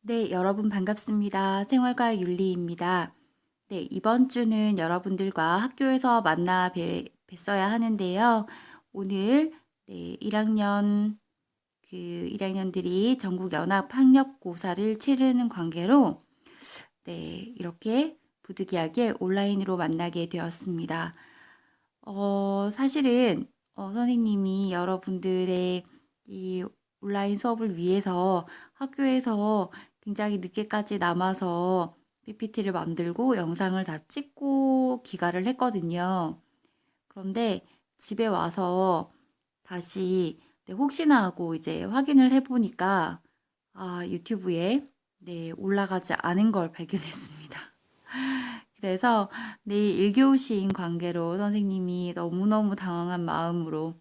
네, 여러분 반갑습니다. 생활과 윤리입니다. 네, 이번 주는 여러분들과 학교에서 만나 뵀어야 하는데요. 오늘 1학년 1학년들이 전국 연합 학력고사를 치르는 관계로 이렇게 부득이하게 온라인으로 만나게 되었습니다. 사실은 선생님이 여러분들의 이 온라인 수업을 위해서 학교에서 굉장히 늦게까지 남아서 PPT를 만들고 영상을 다 찍고 기가를 했거든요. 그런데 집에 와서 다시 혹시나 하고 이제 확인을 해보니까 유튜브에 올라가지 않은 걸 발견했습니다. 그래서 내일 1교시인 관계로 선생님이 너무너무 당황한 마음으로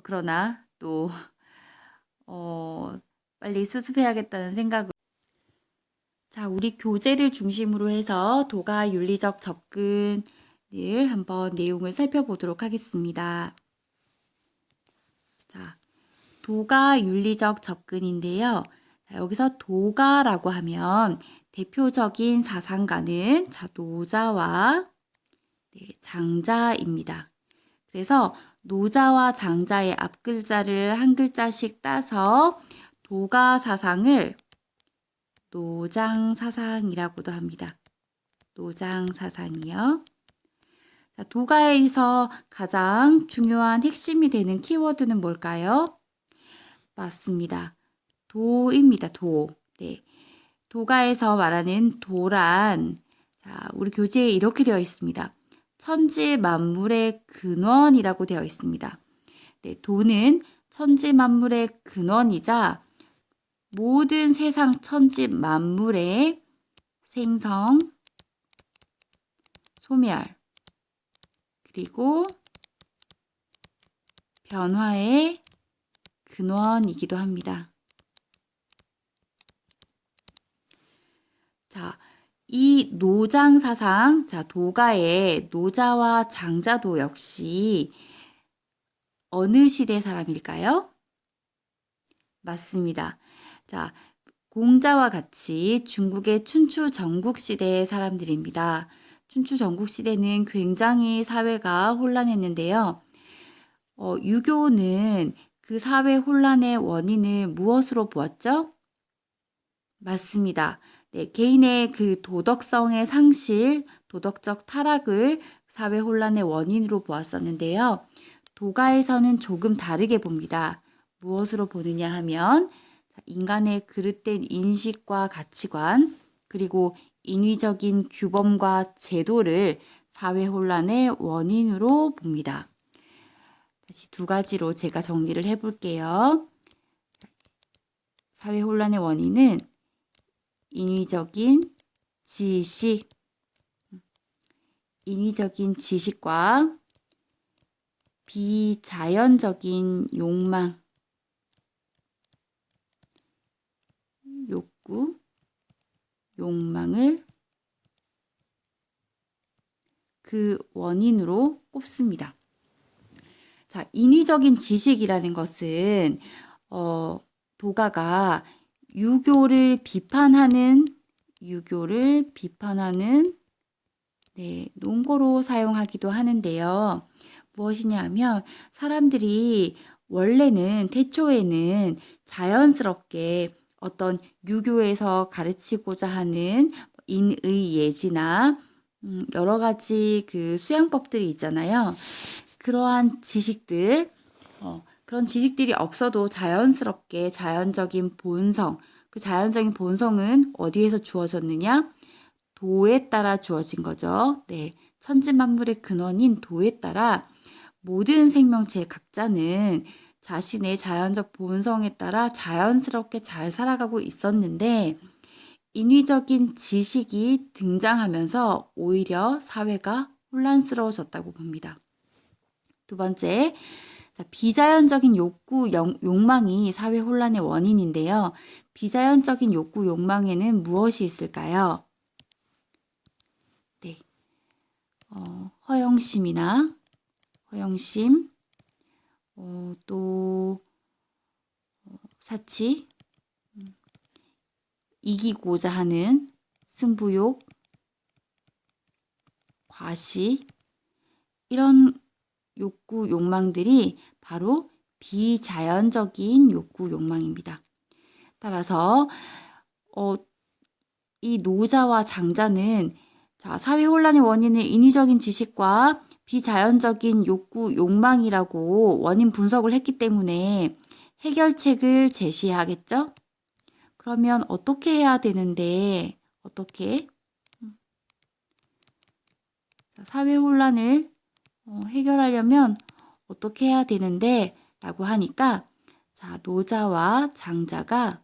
그러나 또 빨리 수습해야겠다는 생각으로 자, 우리 교재를 중심으로 해서 도가 윤리적 접근을 한번 내용을 살펴보도록 하겠습니다. 자, 도가 윤리적 접근인데요. 자, 여기서 도가라고 하면 대표적인 사상가는 노자와 장자입니다. 그래서 노자와 장자의 앞글자를 한 글자씩 따서 도가 사상을 노장사상이라고도 합니다. 노장사상이요. 자, 도가에서 가장 중요한 핵심이 되는 키워드는 뭘까요? 맞습니다. 도입니다. 도. 네. 도가에서 말하는 도란, 자, 우리 교재에 이렇게 되어 있습니다. 천지 만물의 근원이라고 되어 있습니다. 네, 도는 천지 만물의 근원이자 모든 세상 천지 만물의 생성, 소멸, 그리고 변화의 근원이기도 합니다. 자, 이 노장사상, 자, 도가의 노자와 장자도 역시 어느 시대 사람일까요? 맞습니다. 자, 공자와 같이 중국의 춘추 전국시대의 사람들입니다. 춘추 전국시대는 굉장히 사회가 혼란했는데요. 유교는 그 사회 혼란의 원인을 무엇으로 보았죠? 맞습니다. 네, 개인의 그 도덕성의 상실, 도덕적 타락을 사회 혼란의 원인으로 보았었는데요. 도가에서는 조금 다르게 봅니다. 무엇으로 보느냐 하면 인간의 그릇된 인식과 가치관, 그리고 인위적인 규범과 제도를 사회 혼란의 원인으로 봅니다. 다시 두 가지로 제가 정리를 해볼게요. 사회 혼란의 원인은 인위적인 지식과 비자연적인 욕망을 그 원인으로 꼽습니다. 자, 인위적인 지식이라는 것은 도가가 유교를 비판하는 논거로 사용하기도 하는데요. 무엇이냐 하면 사람들이 원래는 태초에는 자연스럽게 어떤 유교에서 가르치고자 하는 인의 예지나 여러 가지 그 수양법들이 있잖아요. 그러한 지식들, 그런 지식들이 없어도 자연스럽게 자연적인 본성, 그 자연적인 본성은 어디에서 주어졌느냐? 도에 따라 주어진 거죠. 네, 천지만물의 근원인 도에 따라 모든 생명체 각자는 자신의 자연적 본성에 따라 자연스럽게 잘 살아가고 있었는데 인위적인 지식이 등장하면서 오히려 사회가 혼란스러워졌다고 봅니다. 두 번째, 비자연적인 욕망이 사회 혼란의 원인인데요. 비자연적인 욕망에는 무엇이 있을까요? 네, 허영심, 또 사치, 이기고자 하는 승부욕, 과시, 이런 욕구, 욕망들이 바로 비자연적인 욕구, 욕망입니다. 따라서 이 노자와 장자는 사회 혼란의 원인을 인위적인 지식과 비자연적인 욕구, 욕망이라고 원인 분석을 했기 때문에 해결책을 제시하겠죠? 그러면 어떻게 해야 되는데, 어떻게? 사회 혼란을 해결하려면 어떻게 해야 되는데 라고 하니까 노자와 장자가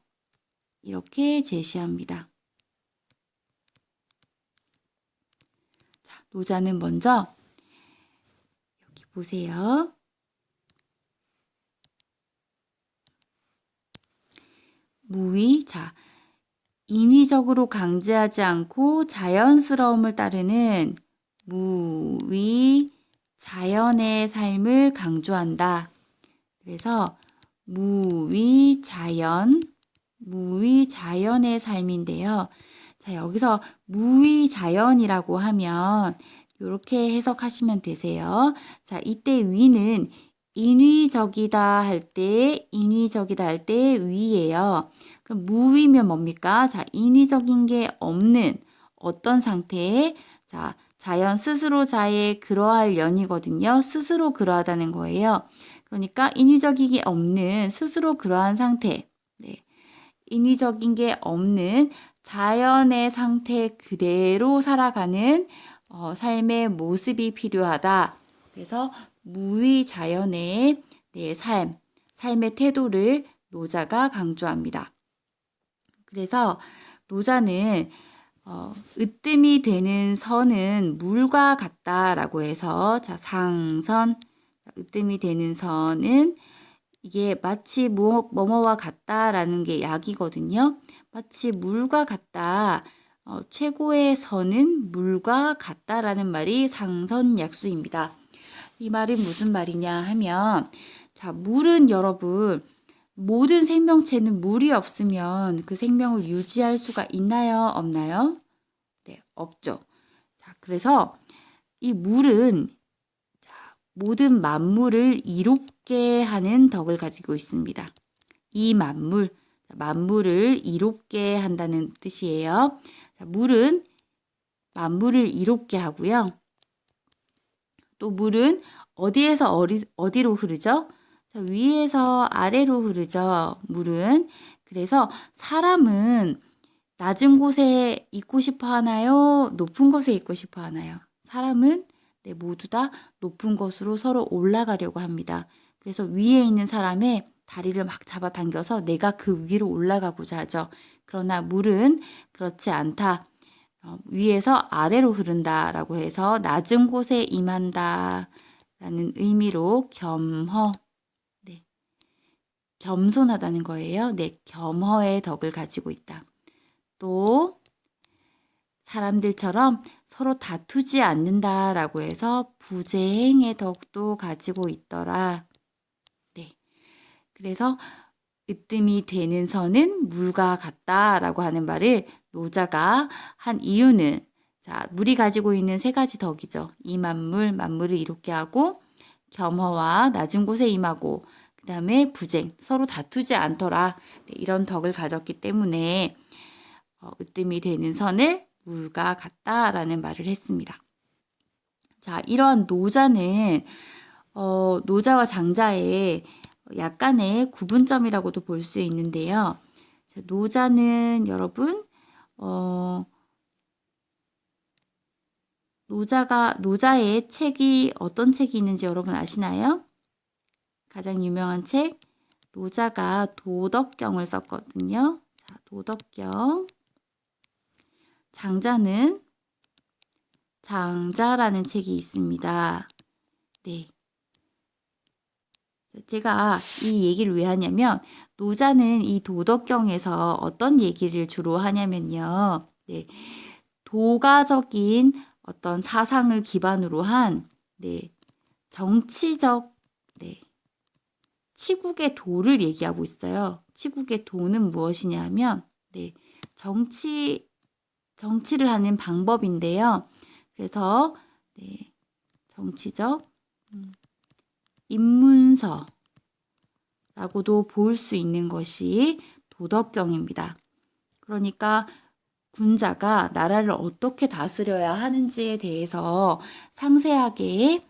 이렇게 제시합니다. 노자는 먼저 여기 보세요. 무의, 인위적으로 강제하지 않고 자연스러움을 따르는 무의 자연의 삶을 강조한다. 그래서 무의 자연의 삶인데요. 여기서 무의 자연이라고 하면 이렇게 해석하시면 되세요. 이때 위는 인위적이다 할 때 위예요. 그럼 무위면 뭡니까? 인위적인 게 없는 어떤 상태에 자연 스스로 자에 그러할 연이거든요. 스스로 그러하다는 거예요. 그러니까 인위적인 게 없는 스스로 그러한 상태. 인위적인 게 없는 자연의 상태 그대로 살아가는 삶의 모습이 필요하다. 그래서 무의 자연의 삶의 태도를 노자가 강조합니다. 그래서 노자는 으뜸이 되는 선은 물과 같다라고 해서 상선, 으뜸이 되는 선은 이게 마치 뭐뭐와 같다라는 게 약이거든요. 마치 물과 같다. 최고의 선은 물과 같다라는 말이 상선약수입니다. 이 말은 무슨 말이냐 하면 물은 여러분 모든 생명체는 물이 없으면 그 생명을 유지할 수가 있나요? 없나요? 네, 없죠. 그래서 이 물은 모든 만물을 이롭게 하는 덕을 가지고 있습니다. 이 만물을 이롭게 한다는 뜻이에요. 물은 만물을 이롭게 하고요. 또 물은 어디에서 어디로 흐르죠? 위에서 아래로 흐르죠. 물은. 그래서 사람은 낮은 곳에 있고 싶어 하나요? 높은 곳에 있고 싶어 하나요? 사람은 모두 다 높은 곳으로 서로 올라가려고 합니다. 그래서 위에 있는 사람의 다리를 막 잡아당겨서 내가 그 위로 올라가고자 하죠. 그러나 물은 그렇지 않다. 위에서 아래로 흐른다라고 해서 낮은 곳에 임한다 라는 의미로 겸손하다는 거예요. 겸허의 덕을 가지고 있다. 또 사람들처럼 서로 다투지 않는다라고 해서 부재행의 덕도 가지고 있더라. 그래서 으뜸이 되는 선은 물과 같다라고 하는 말을 노자가 한 이유는 물이 가지고 있는 세 가지 덕이죠. 이 만물을 이롭게 하고 겸허와 낮은 곳에 임하고 그 다음에 부쟁, 서로 다투지 않더라. 이런 덕을 가졌기 때문에 으뜸이 되는 선을 물과 같다라는 말을 했습니다. 이러한 노자는 노자와 장자의 약간의 구분점이라고도 볼 수 있는데요. 노자는 여러분 노자의 책이 어떤 책이 있는지 여러분 아시나요? 가장 유명한 책 노자가 도덕경을 썼거든요. 도덕경. 장자는 장자라는 책이 있습니다. 제가 이 얘기를 왜 하냐면 노자는 이 도덕경에서 어떤 얘기를 주로 하냐면요. 도가적인 어떤 사상을 기반으로 한 정치적 치국의 도를 얘기하고 있어요. 치국의 도는 무엇이냐 하면 정치를 하는 방법인데요. 그래서 네, 정치적 입문서라고도 볼 수 있는 것이 도덕경입니다. 그러니까 군자가 나라를 어떻게 다스려야 하는지에 대해서 상세하게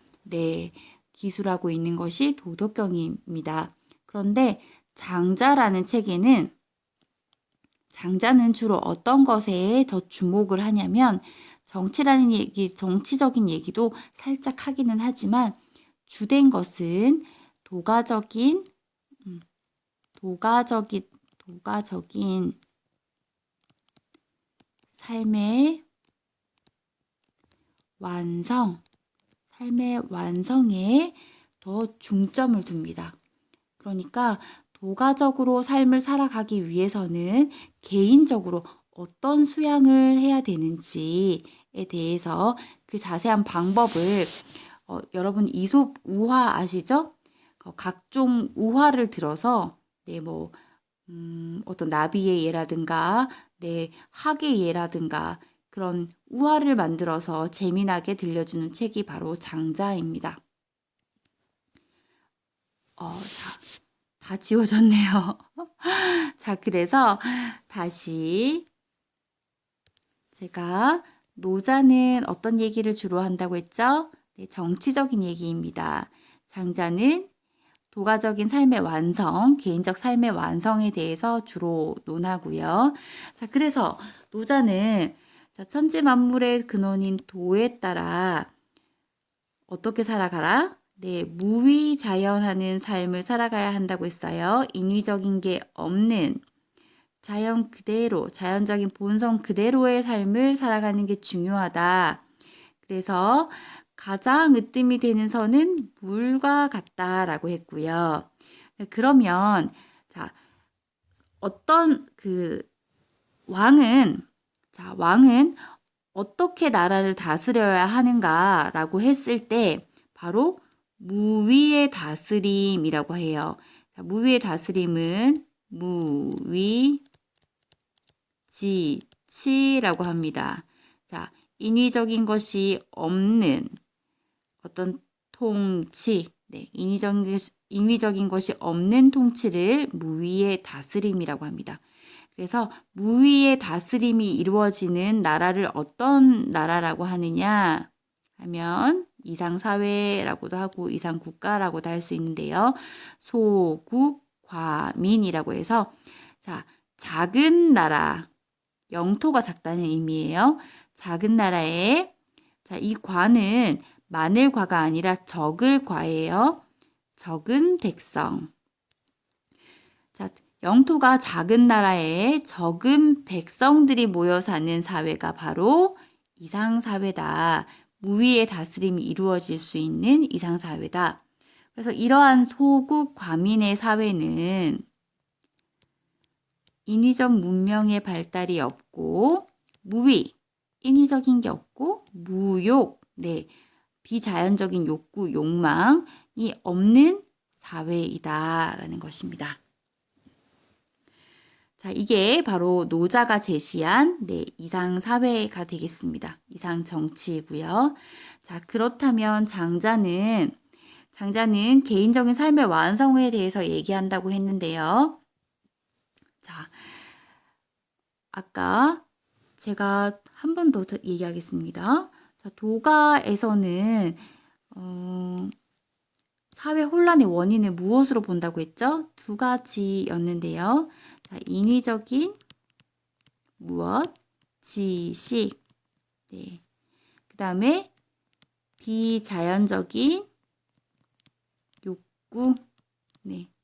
기술하고 있는 것이 도덕경입니다. 그런데 장자라는 책에는 장자는 주로 어떤 것에 더 주목을 하냐면 정치라는 얘기, 정치적인 얘기도 살짝 하기는 하지만 주된 것은 도가적인 삶의 완성에 더 중점을 둡니다. 그러니까 도가적으로 삶을 살아가기 위해서는 개인적으로 어떤 수양을 해야 되는지에 대해서 그 자세한 방법을 여러분 이솝 우화 아시죠? 각종 우화를 들어서 어떤 나비의 예라든가 학의 예라든가 그런 우화를 만들어서 재미나게 들려주는 책이 바로 장자입니다. 다 지워졌네요. 자, 그래서 다시 제가 노자는 어떤 얘기를 주로 한다고 했죠? 네, 정치적인 얘기입니다. 장자는 도가적인 삶의 완성, 개인적 삶의 완성에 대해서 주로 논하고요. 자, 그래서 노자는 천지 만물의 근원인 도에 따라 어떻게 살아가라? 네, 무위자연하는 삶을 살아가야 한다고 했어요. 인위적인 게 없는 자연 그대로, 자연적인 본성 그대로의 삶을 살아가는 게 중요하다. 그래서 가장 으뜸이 되는 선은 물과 같다라고 했고요. 그러면 어떤 왕은 어떻게 나라를 다스려야 하는가라고 했을 때 바로 무위의 다스림이라고 해요. 무위의 다스림은 무위지치라고 합니다. 인위적인 것이 없는 어떤 통치, 인위적인 것이 없는 통치를 무위의 다스림이라고 합니다. 그래서 무위의 다스림이 이루어지는 나라를 어떤 나라라고 하느냐 하면 이상사회라고도 하고 이상국가라고도 할 수 있는데요. 소국과민이라고 해서 작은 나라, 영토가 작다는 의미예요. 작은 나라에 이 과는 많을 과가 아니라 적을 과예요. 적은 백성. 영토가 작은 나라에 적은 백성들이 모여 사는 사회가 바로 이상사회다. 무위의 다스림이 이루어질 수 있는 이상사회다. 그래서 이러한 소국 과민의 사회는 인위적 문명의 발달이 없고 무위, 인위적인 게 없고 무욕, 비자연적인 욕구, 욕망이 없는 사회이다라는 것입니다. 이게 바로 노자가 제시한 이상사회가 되겠습니다. 이상정치이고요. 그렇다면 장자는 개인적인 삶의 완성에 대해서 얘기한다고 했는데요. 아까 제가 한 번 더 얘기하겠습니다. 도가에서는 사회 혼란의 원인을 무엇으로 본다고 했죠? 두 가지였는데요. 인위적인 지식, 그 다음에 비자연적인 욕구,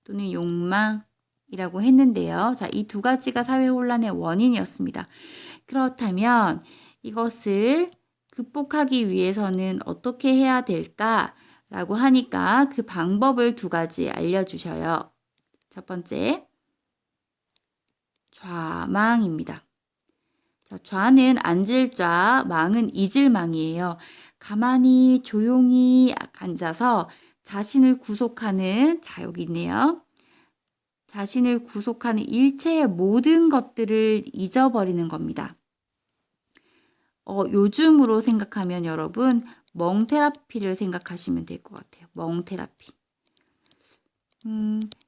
또는 욕망이라고 했는데요. 이 두 가지가 사회 혼란의 원인이었습니다. 그렇다면 이것을 극복하기 위해서는 어떻게 해야 될까라고 하니까 그 방법을 두 가지 알려주셔요. 첫 번째, 좌망입니다. 좌는 앉을 좌, 망은 잊을 망이에요. 가만히 조용히 앉아서 자신을 구속하는, 여기 있네요. 자신을 구속하는 일체의 모든 것들을 잊어버리는 겁니다. 요즘으로 생각하면 여러분 멍 테라피를 생각하시면 될 것 같아요. 멍 테라피.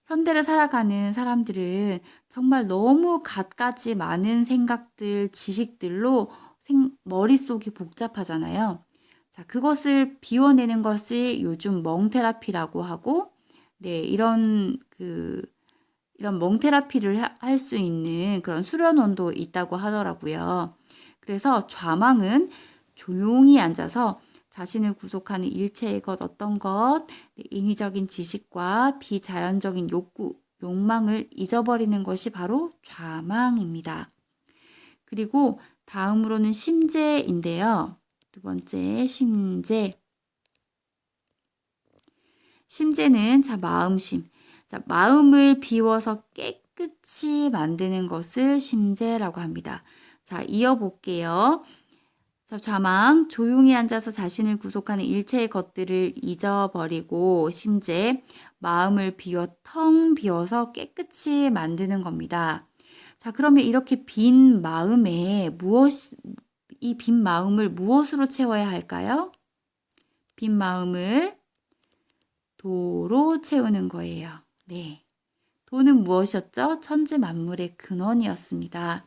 현대를 살아가는 사람들은 정말 너무 갖가지 많은 생각들, 지식들로 머릿속이 복잡하잖아요. 자, 그것을 비워내는 것이 요즘 멍 테라피라고 하고, 네, 이런 멍 테라피를 할 수 있는 그런 수련원도 있다고 하더라고요. 그래서 좌망은 조용히 앉아서 자신을 구속하는 일체의 것, 어떤 것, 인위적인 지식과 비자연적인 욕구, 욕망을 잊어버리는 것이 바로 좌망입니다. 그리고 다음으로는 심재인데요. 두 번째 심재. 심재는 마음심. 마음을 비워서 깨끗이 만드는 것을 심재라고 합니다. 자, 이어볼게요. 좌망, 조용히 앉아서 자신을 구속하는 일체의 것들을 잊어버리고 심재, 마음을 텅 비워서 깨끗이 만드는 겁니다. 자, 그러면 이렇게 빈 마음에 이 빈 마음을 무엇으로 채워야 할까요? 빈 마음을 도로 채우는 거예요. 네. 도는 무엇이었죠? 천지 만물의 근원이었습니다.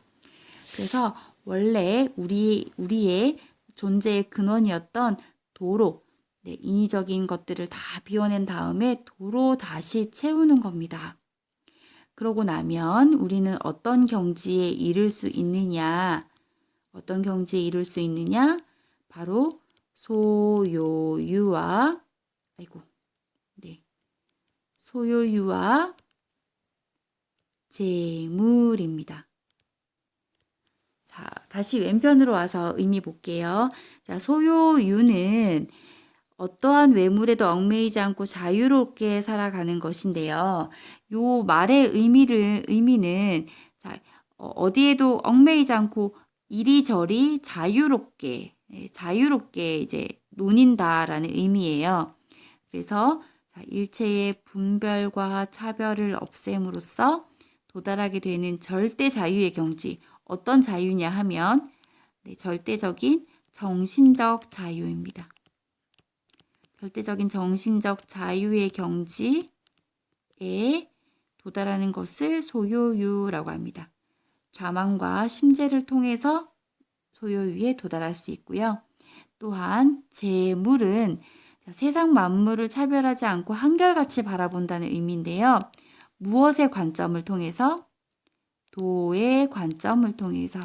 그래서 원래 우리의 존재의 근원이었던 도로, 네, 인위적인 것들을 다 비워낸 다음에 도로 다시 채우는 겁니다. 그러고 나면 우리는 어떤 경지에 이를 수 있느냐? 어떤 경지에 이룰 수 있느냐? 바로 소요유와 재물입니다. 자, 다시 왼편으로 와서 의미 볼게요. 자, 소요유는 어떠한 외물에도 얽매이지 않고 자유롭게 살아가는 것인데요. 요 말의 의미는 어디에도 얽매이지 않고 이리저리 자유롭게 이제 논인다라는 의미예요. 그래서 일체의 분별과 차별을 없앰으로써 도달하게 되는 절대 자유의 경지. 어떤 자유냐 하면 절대적인 정신적 자유입니다. 절대적인 정신적 자유의 경지에 도달하는 것을 소요유라고 합니다. 좌망과 심재를 통해서 소요유에 도달할 수 있고요. 또한 재물은 세상 만물을 차별하지 않고 한결같이 바라본다는 의미인데요. 무엇의 관점을 통해서? 도의 관점을 통해서.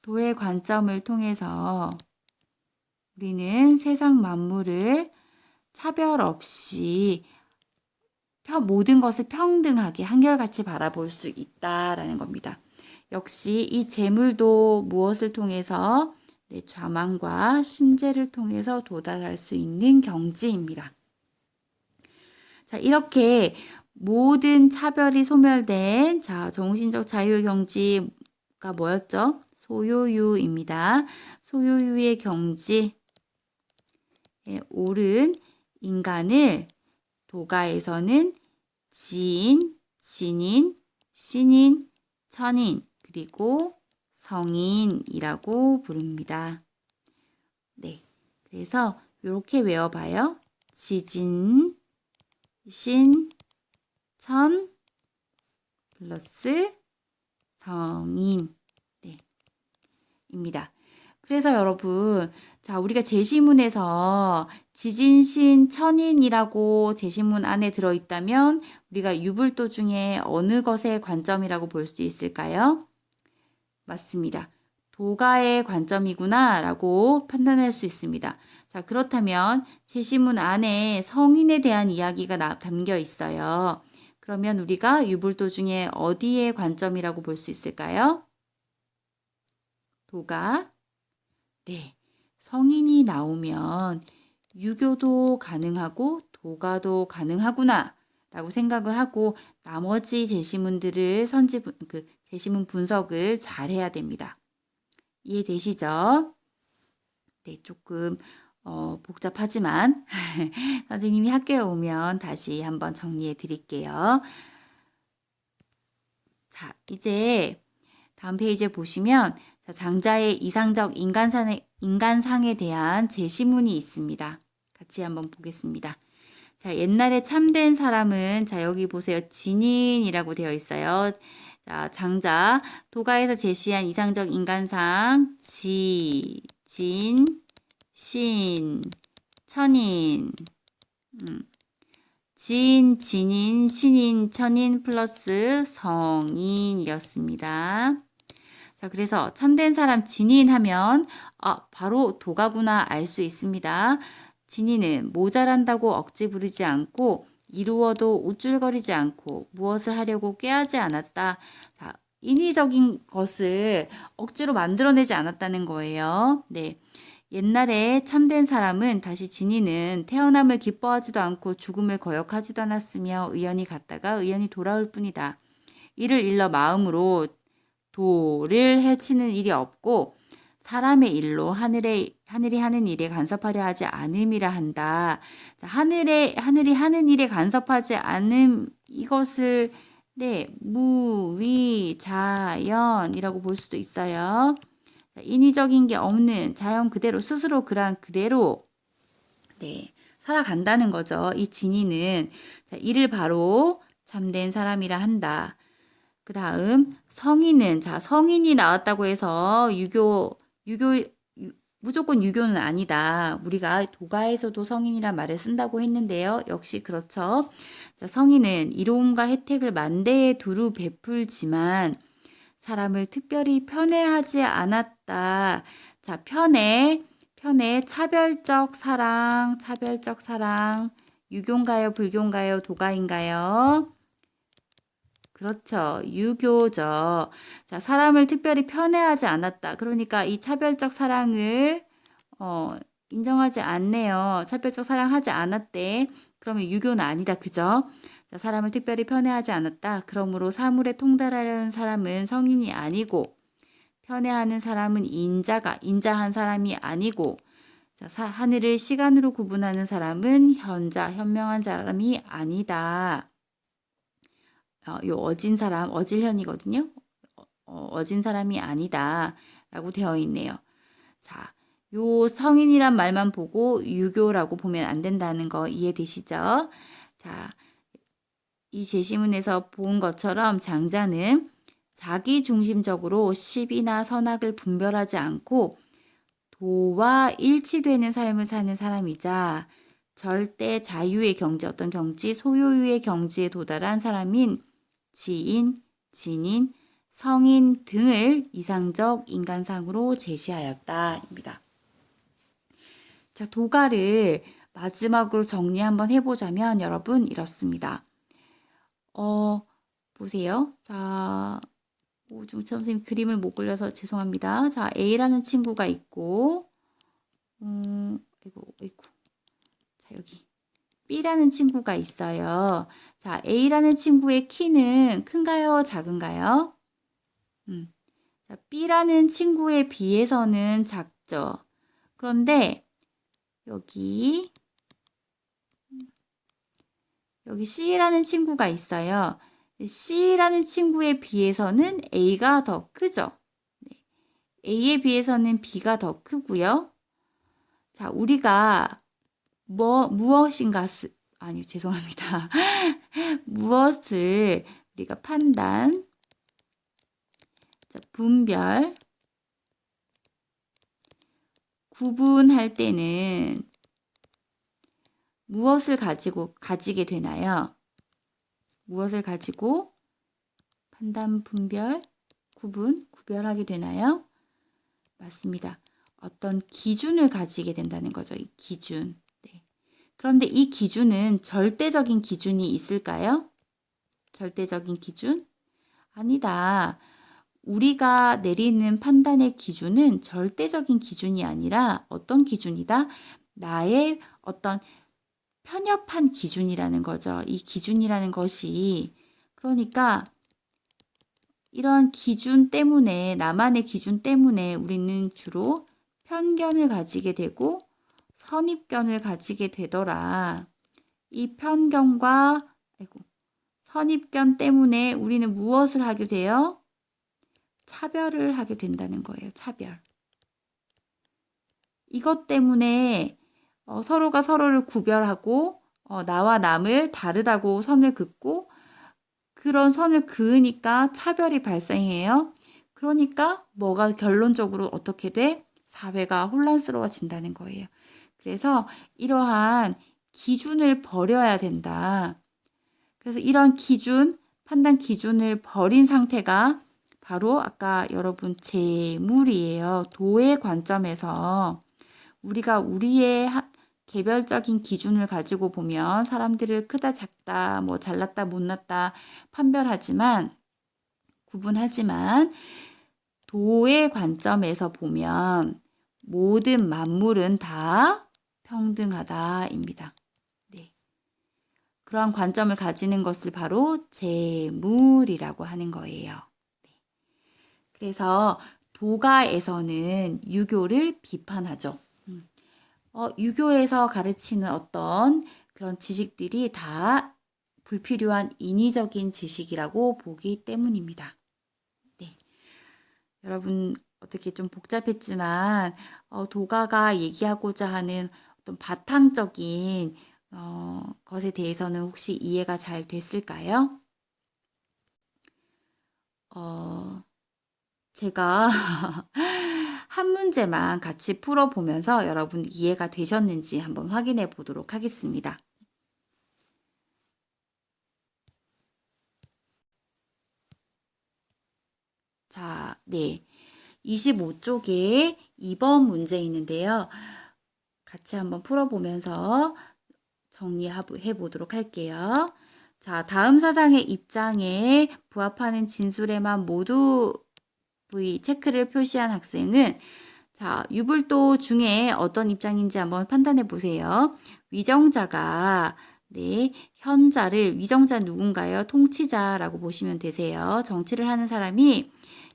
도의 관점을 통해서 우리는 세상 만물을 차별 없이 모든 것을 평등하게 한결같이 바라볼 수 있다라는 겁니다. 역시 이 재물도 무엇을 통해서? 좌망과 심재를 통해서 도달할 수 있는 경지입니다. 자, 이렇게 모든 차별이 소멸된 정신적 자유의 경지가 뭐였죠? 소요유입니다. 소요유의 경지에 오른 인간을 도가에서는 지인, 진인, 신인, 천인, 그리고 성인이라고 부릅니다. 네, 그래서 이렇게 외워봐요. 지진, 신, 천, 플러스 성인. 네, 입니다. 그래서 여러분, 우리가 제시문에서 지진신 천인이라고 제시문 안에 들어있다면 우리가 유불도 중에 어느 것의 관점이라고 볼 수 있을까요? 맞습니다. 도가의 관점이구나 라고 판단할 수 있습니다. 자, 그렇다면 제시문 안에 성인에 대한 이야기가 담겨 있어요. 그러면 우리가 유불도 중에 어디의 관점이라고 볼 수 있을까요? 도가. 네. 성인이 나오면 유교도 가능하고 도가도 가능하구나 라고 생각을 하고 나머지 제시문들을 제시문 분석을 잘 해야 됩니다. 이해되시죠? 네, 조금 복잡하지만 선생님이 학교에 오면 다시 한번 정리해 드릴게요. 자, 이제 다음 페이지에 보시면 자, 장자의 이상적 인간상에 대한 제시문이 있습니다. 같이 한번 보겠습니다. 자, 옛날에 참된 사람은 자, 여기 보세요. 진인이라고 되어 있어요. 자, 장자 도가에서 제시한 이상적 인간상 진, 신, 천인 진인, 신인, 천인 플러스 성인이었습니다. 자, 그래서 참된 사람 진인하면 바로 도가구나 알 수 있습니다. 진인은 모자란다고 억지 부리지 않고 이루어도 우쭐거리지 않고 무엇을 하려고 꾀하지 않았다. 자, 인위적인 것을 억지로 만들어내지 않았다는 거예요. 네. 옛날에 참된 사람은 다시 진이는 태어남을 기뻐하지도 않고 죽음을 거역하지도 않았으며 의연히 갔다가 의연히 돌아올 뿐이다. 이를 일러 마음으로 도를 해치는 일이 없고 사람의 일로 하늘이 하는 일에 간섭하려 하지 않음이라 한다. 자, 하늘이 하는 일에 간섭하지 않음 이것을 무위자연이라고 볼 수도 있어요. 인위적인 게 없는 자연 그대로 스스로 그런 그대로 살아간다는 거죠. 이 진이는 이를 바로 참된 사람이라 한다. 그 다음 성인은 성인이 나왔다고 해서 무조건 유교는 아니다. 우리가 도가에서도 성인이란 말을 쓴다고 했는데요. 역시 그렇죠. 자, 성인은 이로움과 혜택을 만대에 두루 베풀지만 사람을 특별히 편애하지 않았다. 자, 편애, 차별적 사랑, 유교인가요, 불교인가요, 도가인가요? 그렇죠. 유교죠. 자, 사람을 특별히 편애하지 않았다. 그러니까 이 차별적 사랑을 인정하지 않네요. 차별적 사랑하지 않았대. 그러면 유교는 아니다. 그죠? 자, 사람을 특별히 편애하지 않았다. 그러므로 사물에 통달하려는 사람은 성인이 아니고 편애하는 사람은 인자한 사람이 아니고 자, 하늘을 시간으로 구분하는 사람은 현명한 사람이 아니다. 요 어진 사람, 어질현이거든요. 어진 사람이 아니다. 라고 되어 있네요. 자, 요 성인이란 말만 보고 유교라고 보면 안 된다는 거 이해되시죠? 자, 이 제시문에서 본 것처럼 장자는 자기 중심적으로 시비나 선악을 분별하지 않고 도와 일치되는 삶을 사는 사람이자 절대 자유의 경지, 어떤 경지, 소유의 경지에 도달한 사람인 지인, 진인, 성인 등을 이상적 인간상으로 제시하였다입니다. 자, 도가를 마지막으로 정리 한번 해보자면 여러분 이렇습니다. 보세요. 자, 선생님 그림을 못 그려서 죄송합니다. 자, A라는 친구가 있고, 아이고. 자, 여기 B라는 친구가 있어요. 자, A라는 친구의 키는 큰가요? 작은가요? 자, B라는 친구에 비해서는 작죠. 그런데 여기 C라는 친구가 있어요. C라는 친구에 비해서는 A가 더 크죠. A에 비해서는 B가 더 크고요. 자, 우리가 죄송합니다. 무엇을 우리가 판단, 자, 분별, 구분할 때는 무엇을 가지게 되나요? 무엇을 가지고 판단, 분별, 구별하게 되나요? 맞습니다. 어떤 기준을 가지게 된다는 거죠. 이 기준. 네. 그런데 이 기준은 절대적인 기준이 있을까요? 절대적인 기준? 아니다. 우리가 내리는 판단의 기준은 절대적인 기준이 아니라 어떤 기준이다? 나의 어떤 편협한 기준이라는 거죠. 이 기준이라는 것이 그러니까 이런 기준 때문에 나만의 기준 때문에 우리는 주로 편견을 가지게 되고 선입견을 가지게 되더라. 이 편견과 선입견 때문에 우리는 무엇을 하게 돼요? 차별을 하게 된다는 거예요. 차별. 이것 때문에 서로가 서로를 구별하고 나와 남을 다르다고 선을 긋고 그런 선을 그으니까 차별이 발생해요. 그러니까 뭐가 결론적으로 어떻게 돼? 사회가 혼란스러워진다는 거예요. 그래서 이러한 기준을 버려야 된다. 그래서 이런 기준, 판단 기준을 버린 상태가 바로 아까 여러분 재물이에요. 도의 관점에서 우리가 우리의 개별적인 기준을 가지고 보면 사람들을 크다 작다 뭐 잘났다 못났다 구분하지만 도의 관점에서 보면 모든 만물은 다 평등하다입니다. 네. 그러한 관점을 가지는 것을 바로 재물이라고 하는 거예요. 네. 그래서 도가에서는 유교를 비판하죠. 유교에서 가르치는 어떤 그런 지식들이 다 불필요한 인위적인 지식이라고 보기 때문입니다. 네. 여러분 어떻게 좀 복잡했지만 도가가 얘기하고자 하는 어떤 바탕적인 것에 대해서는 혹시 이해가 잘 됐을까요? 제가 한 문제만 같이 풀어보면서 여러분 이해가 되셨는지 한번 확인해 보도록 하겠습니다. 자, 네. 25쪽에 2번 문제 있는데요. 같이 한번 풀어보면서 정리해 보도록 할게요. 자, 다음 사상의 입장에 부합하는 진술에만 모두 V 체크를 표시한 학생은 자, 유불도 중에 어떤 입장인지 한번 판단해 보세요. 위정자가 네, 현자를 위정자 누군가요? 통치자라고 보시면 되세요. 정치를 하는 사람이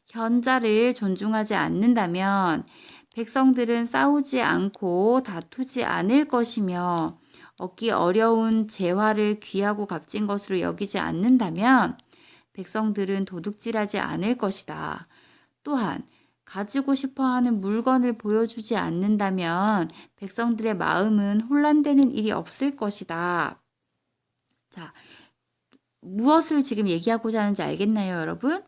현자를 존중하지 않는다면 백성들은 싸우지 않고 다투지 않을 것이며 얻기 어려운 재화를 귀하고 값진 것으로 여기지 않는다면 백성들은 도둑질하지 않을 것이다. 또한 가지고 싶어하는 물건을 보여주지 않는다면 백성들의 마음은 혼란되는 일이 없을 것이다. 자, 무엇을 지금 얘기하고자 하는지 알겠나요, 여러분?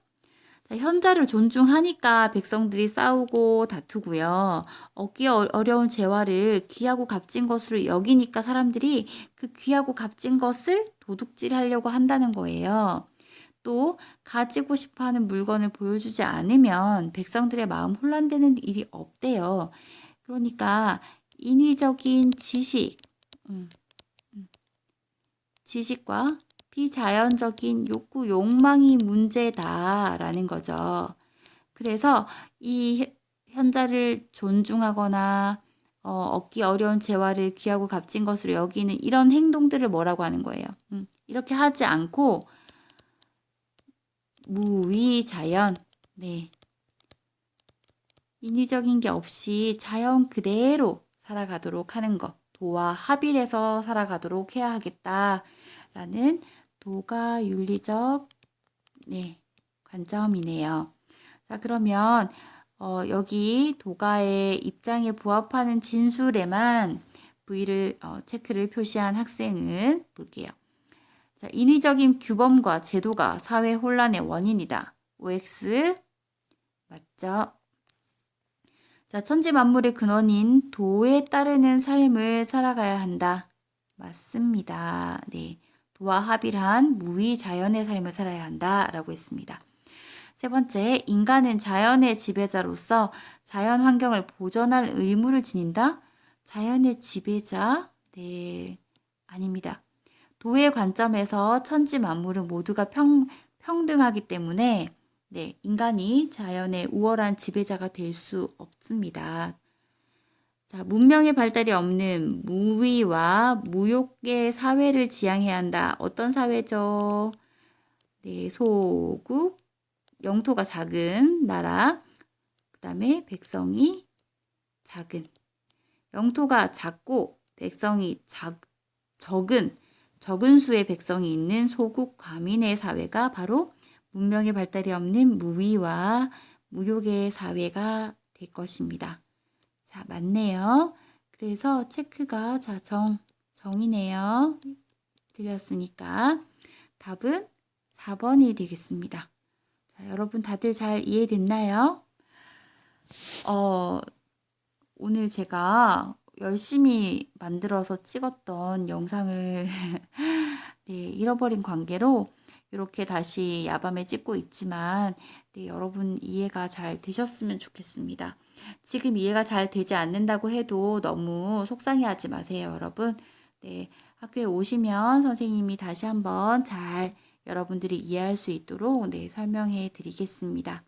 자, 현자를 존중하니까 백성들이 싸우고 다투고요. 얻기 어려운 재화를 귀하고 값진 것으로 여기니까 사람들이 그 귀하고 값진 것을 도둑질하려고 한다는 거예요. 또 가지고 싶어하는 물건을 보여주지 않으면 백성들의 마음 혼란되는 일이 없대요. 그러니까 인위적인 지식과 비자연적인 욕구, 욕망이 문제다라는 거죠. 그래서 이 현자를 존중하거나 얻기 어려운 재화를 귀하고 값진 것으로 여기는 이런 행동들을 뭐라고 하는 거예요. 이렇게 하지 않고 무위자연, 네. 인위적인 게 없이 자연 그대로 살아가도록 하는 것. 도와 합일해서 살아가도록 해야 하겠다라는 도가 윤리적 관점이네요. 자, 그러면 여기 도가의 입장에 부합하는 진술에만 V를 체크를 표시한 학생은 볼게요. 자, 인위적인 규범과 제도가 사회 혼란의 원인이다. OX 맞죠? 자, 천지 만물의 근원인 도에 따르는 삶을 살아가야 한다. 맞습니다. 네. 도와 합일한 무위자연의 삶을 살아야 한다라고 했습니다. 세 번째, 인간은 자연의 지배자로서 자연 환경을 보존할 의무를 지닌다. 자연의 지배자? 네, 아닙니다. 도의 관점에서 천지 만물은 모두가 평등하기 때문에 인간이 자연의 우월한 지배자가 될 수 없습니다. 자, 문명의 발달이 없는 무위와 무욕의 사회를 지향해야 한다. 어떤 사회죠? 네, 소국, 영토가 작은 나라, 그 다음에 백성이 작은 영토가 작고 백성이 적은 수의 백성이 있는 소국 과민의 사회가 바로 문명의 발달이 없는 무위와 무욕의 사회가 될 것입니다. 자, 맞네요. 그래서 체크가 정이네요. 틀렸으니까 답은 4번이 되겠습니다. 자, 여러분 다들 잘 이해됐나요? 오늘 제가 열심히 만들어서 찍었던 영상을 네, 잃어버린 관계로 이렇게 다시 야밤에 찍고 있지만 네, 여러분 이해가 잘 되셨으면 좋겠습니다. 지금 이해가 잘 되지 않는다고 해도 너무 속상해하지 마세요, 여러분. 네, 학교에 오시면 선생님이 다시 한번 잘 여러분들이 이해할 수 있도록 네, 설명해 드리겠습니다.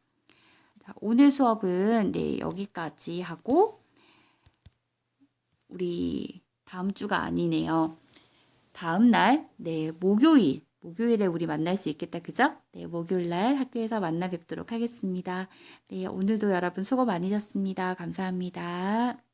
자, 오늘 수업은 네, 여기까지 하고 우리 다음 주가 아니네요. 다음 날, 네, 목요일에 우리 만날 수 있겠다, 그죠? 네, 목요일 날 학교에서 만나 뵙도록 하겠습니다. 네, 오늘도 여러분 수고 많으셨습니다. 감사합니다.